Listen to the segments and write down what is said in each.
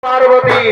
पार्वती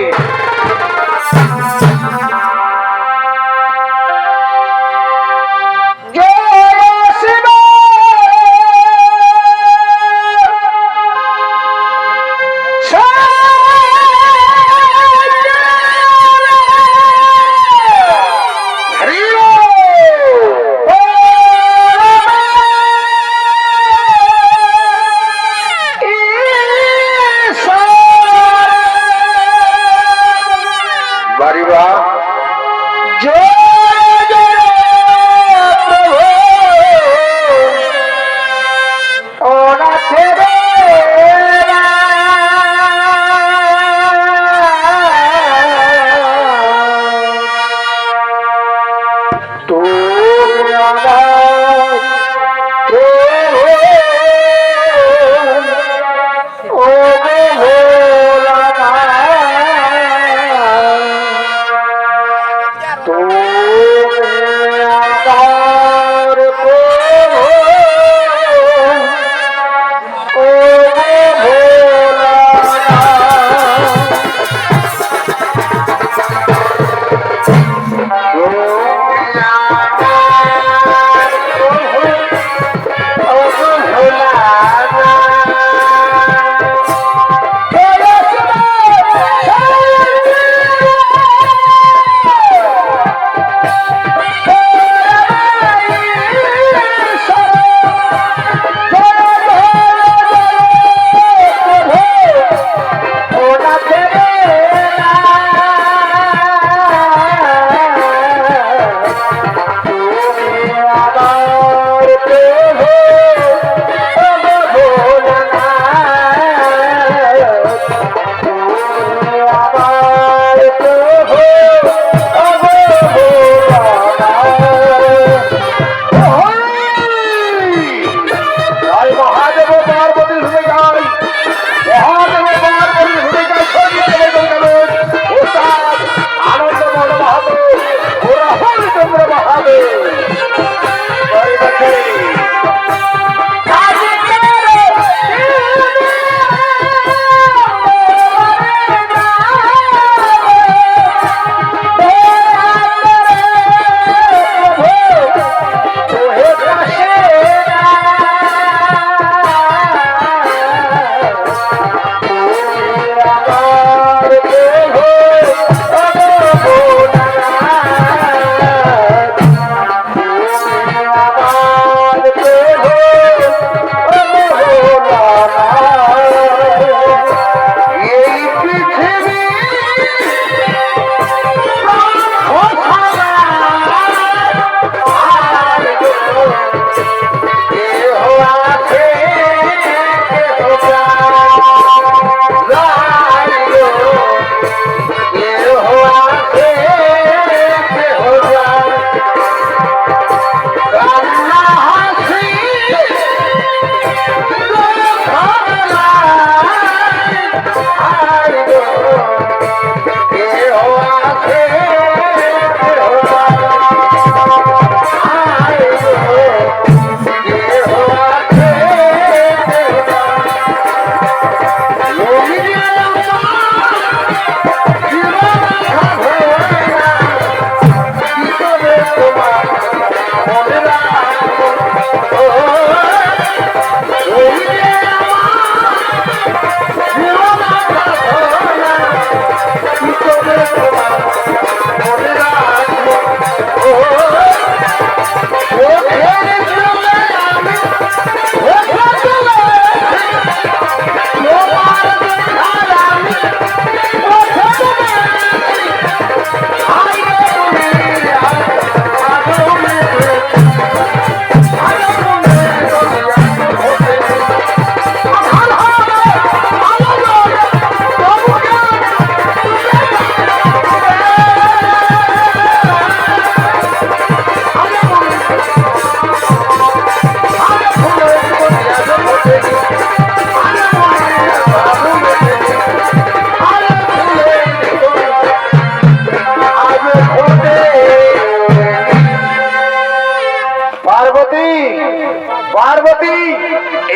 पार्वती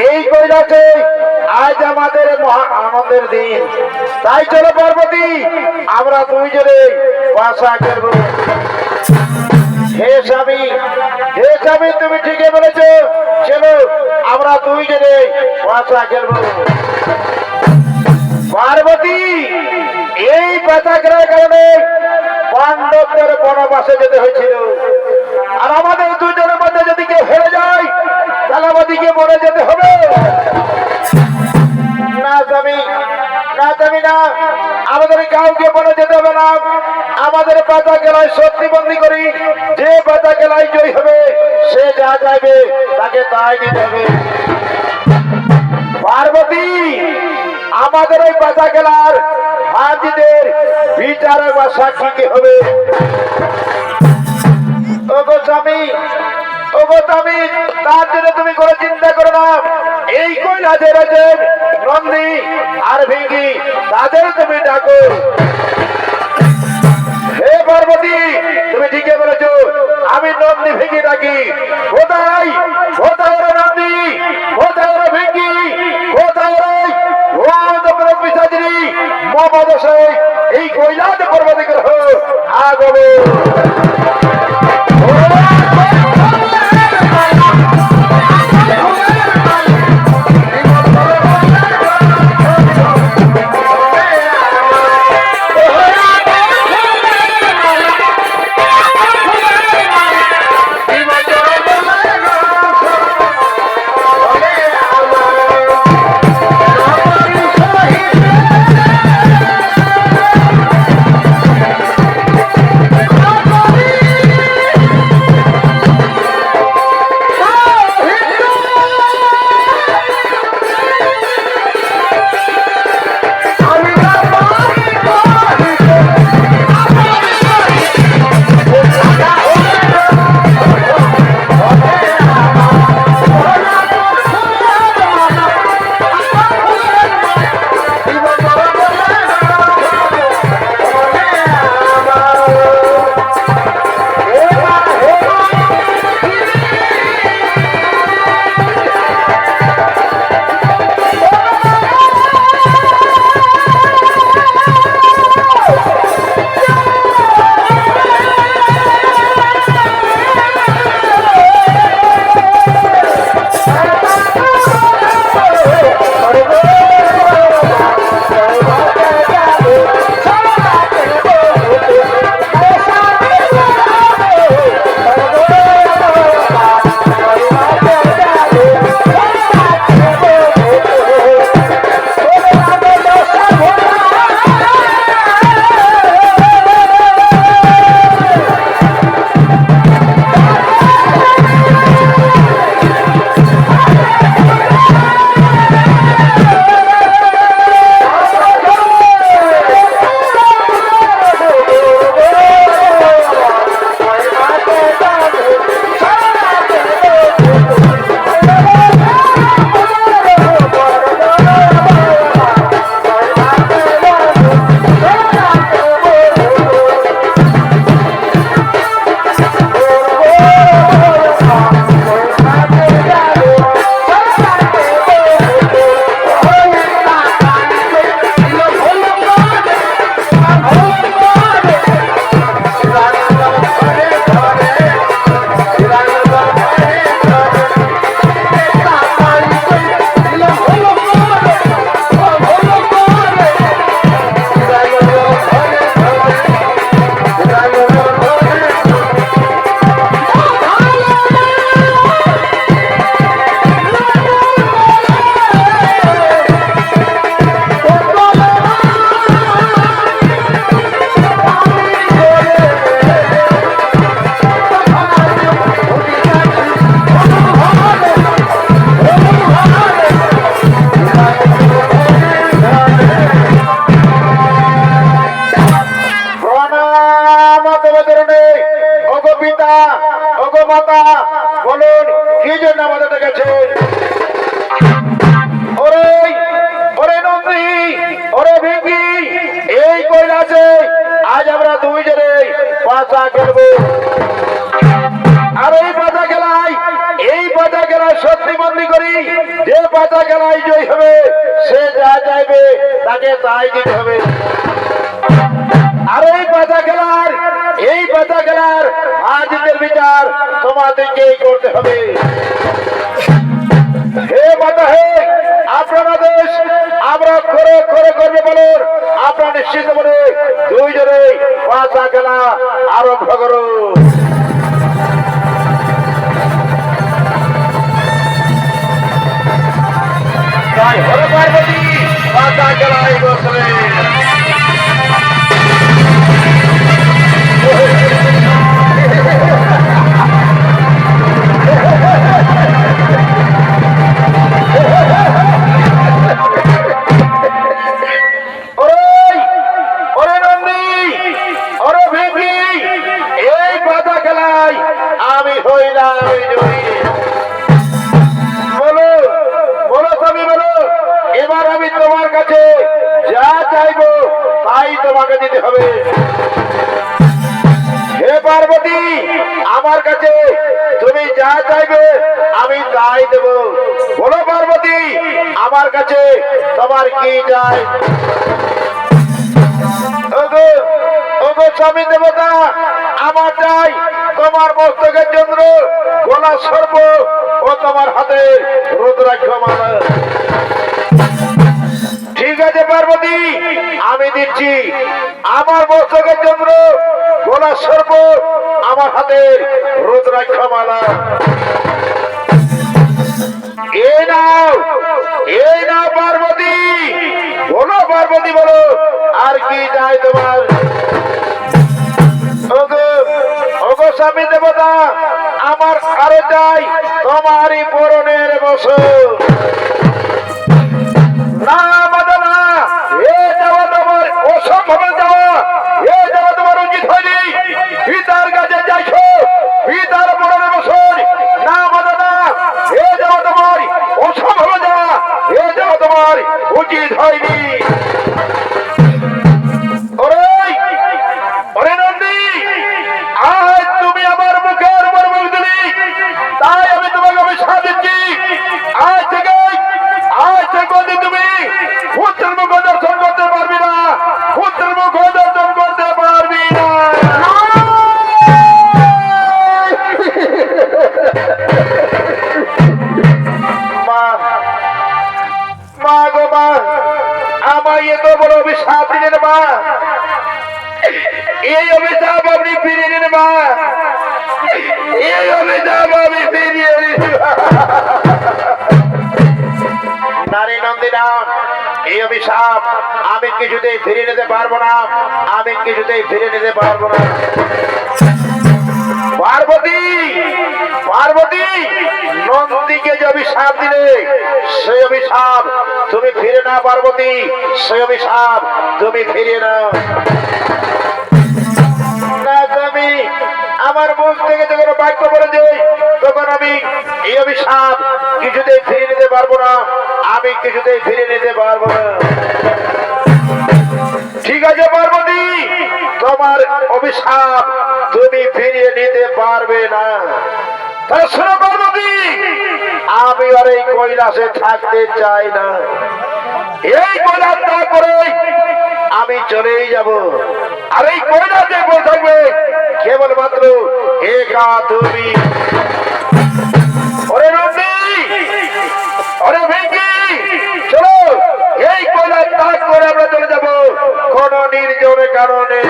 এই কইলাছে আজ আমাদের মহা আনন্দ আনন্দের দিন। তাই চলো পার্বতী, আমরা দুইজনে পাশা খেলবো। হে স্বামী, হে স্বামী, তুমি ঠিকই বলেছো। চলো আমরা দুইজনে পাশা খেলবো। পার্বতী, এই পাশা খেলার কারণে পাণ্ডবদের বনবাসে যেতে হয়েছিল। আর আমাদের দুজনের মধ্যে যদি কেউ হেরে যায় তাহলে আমাদেরকে মরে যেতে হবে। না স্বামী, না স্বামী, না, আমাদের কাউকে মরে যেতে হবে না। আমাদের পাতা খেলায় শক্তিবন্দী করি, যে পাতা খেলায় জয়ী হবে সে যা চাইবে তাকে তাই দিতে হবে। পার্বতী, আমাদের ওই পাতা খেলার হাজিদের বিচারে বা সাক্ষীকে হবে। ওগো স্বামী, ওগো স্বামী, তার জন্য তুমি কোনো চিন্তা করো না। এই কৈলাসের আছেন নন্দী আর ভিঙ্গি, তাদের তুমি ডাকো। হে পার্বতী, তুমি ঠিকই বলেছো, আমি নন্দী ভিঙ্গি ডাকি। কোথায় কোথায় ওরা নন্দী, কোথায় ওরা ভিঙ্গি, কোথায় ওরা পিসাচিনী মহাদশাই এই কৈলাস পর্বতে গ্রহ আগবে। পাতা খেলবো। আর এই পাতা খেলায় শক্তিবন্দী করি, যে পাতা খেলায় জয় হবে সে যা চাইবে থাকে তাই দিতে হবে। আর এই পাতা খেলার হাজিদের বিচার তোমাদেরকেই করতে হবে। হে মাতা হে, আপনারা দেশ আমরা করে করে করবে বলুন, আপনারা নিশ্চিত বলে দুইজনে পাতা খেলা আরম্ভ করুন। তাই হরে পার্বতী পাতা খেলায় বসলে আমি হইলাম বলো বলো স্বামী বলো, এবার আমি তোমার কাছে যা চাইবো তাই তোমাকে দিতে হবে। হে পার্বতী, আমার কাছে তুমি যা চাইবে আমি তাই দেব। বলো পার্বতী, আমার কাছে তোমার কি চাই? ওগো ওগো স্বামী দেবতা, আমার চাই তোমার মস্তকের চন্দ্র, গলা সর্প ও তোমার হাতে রুদ্রাক্ষ মালা। ঠিক আছে পার্বতী, আমি দিচ্ছি আমার মস্তকের চন্দ্র, গলা সর্প, আমার হাতে রুদ্রাক্ষ মালা। এই নাও পার্বতী। বলো পার্বতী বলো, আর কি চাই তোমার? ওগো স্বামী দেবতা, আমার আরো চাই তোমারই পরনের বছর। না মাতা না, এ যাওয়া তোমার অসম্ভব যাওয়া, এ যাওয়া তোমার উচিত হয়নি। পিতার কাছে যাইছো, পিতার পরনের বছর। না মাতা না, এ যাওয়া তোমার অসম্ভব যাওয়া, এ যাওয়া তোমার উচিত হয়নি। তাই আমি তোমাকে অভিশাপ দিচ্ছি, আজ থেকে তুমি পুত্রের মুখ দর্শন করতে পারবি না, পুত্রের মুখ দর্শন করতে পারবি না। মা গো মা, আমায় এত বড় অভিশাপ দিলেন মা। এই অভিশাপ আপনি ফিরিয়ে নিন মা, এই অভিশাপ আমি ফিরিয়ে নারী নন্দিনা, এই অভিশাপ আমি কিছুতেই ফিরিয়ে নিতে পারবো না, আমি কিছুতেই ফিরিয়ে নিতে পারবো না। পার্বতী পার্বতী, নন্দীকে যে অভিশাপ দিলে সেই অভিশাপ তুমি ফিরে না। পার্বতী, সেই অভিশাপ তুমি ফিরিয়ে নাও। আমার মুখ থেকে যখন বাক্য বলে দেয়, তখন আমি এই অভিশাপ কিছুতেই ফিরে নিতে পারবো না, আমি কিছুতেই ফিরে নিতে পারবো না। ঠিক আছে পার্বতী, তোমার অভিশাপ তুমি ফিরিয়ে নিতে পারবে না। তাহলে শোনো পার্বতী, আমি আর এই কৈলাসে থাকতে চাই না। এই কৈলাস না করে আমি চলেই যাব। আর এই কৈলাসে বসে থাকবে কেবলমাত্র একা তুমি। ওরে নন্দী, ওরে ভেঙ্গি, চলো এই কৈলাস ত্যাগ করে আমরা চলে যাব কোন নির্জনের কারণে।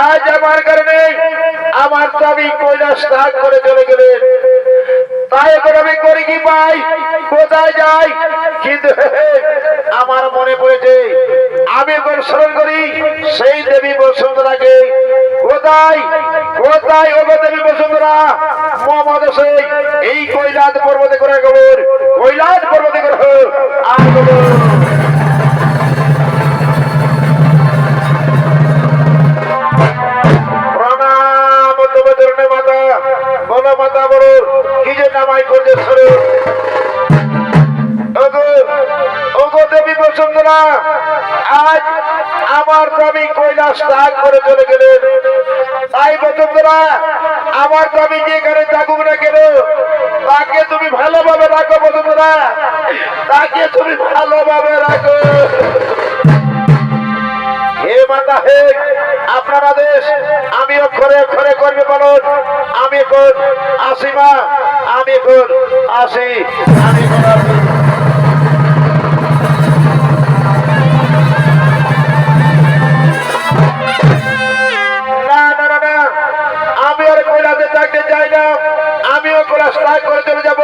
আজ আমার কারণে আমার স্বামী কৈলাস ত্যাগ করে চলে গেলেন। তাই এখন আমি করি কি পাই, কোথায় যাই? কিন্তু আমার মনে পড়েছে, আমি এখন স্মরণ করি সেই দেবী বসুন্ধরাকে। কোথায় কোথায় ওগো দেবী বসুন্ধরা? মোহাম্মদ হোসেন এই কৈলাস পর্বতে করে খবর, কৈলাস বসুন্ধরা আজ আমার স্বামী কৈলাস ত্যাগ করে চলে গেলেন। তাই বসুন্ধরা আমার স্বামী যেখানে থাকুক না কেন তাকে তুমি ভালোভাবে রাখো বসুন্ধরা, তাকে তুমি ভালোভাবে রাখো। হে মাতা হে আপনার আদেশ আমি অক্ষরে অক্ষরে করবে পালন। আমি এখন আসি মা, আমি এখন আসি, আমি এখন আসি। না না না না, আমি আর কৈলাসে থাকতে চাই না, আমিও কৈলাস ত্যাগ করে চলে যাব।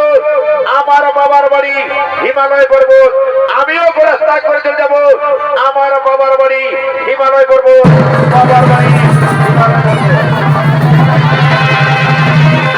আমার বাবার বাড়ি হিমালয় পর্বত, আমিও কৈলাস ত্যাগ করে চলে যাব। আমার বাবার বাড়ি হিমালয় পর্বত, বাবার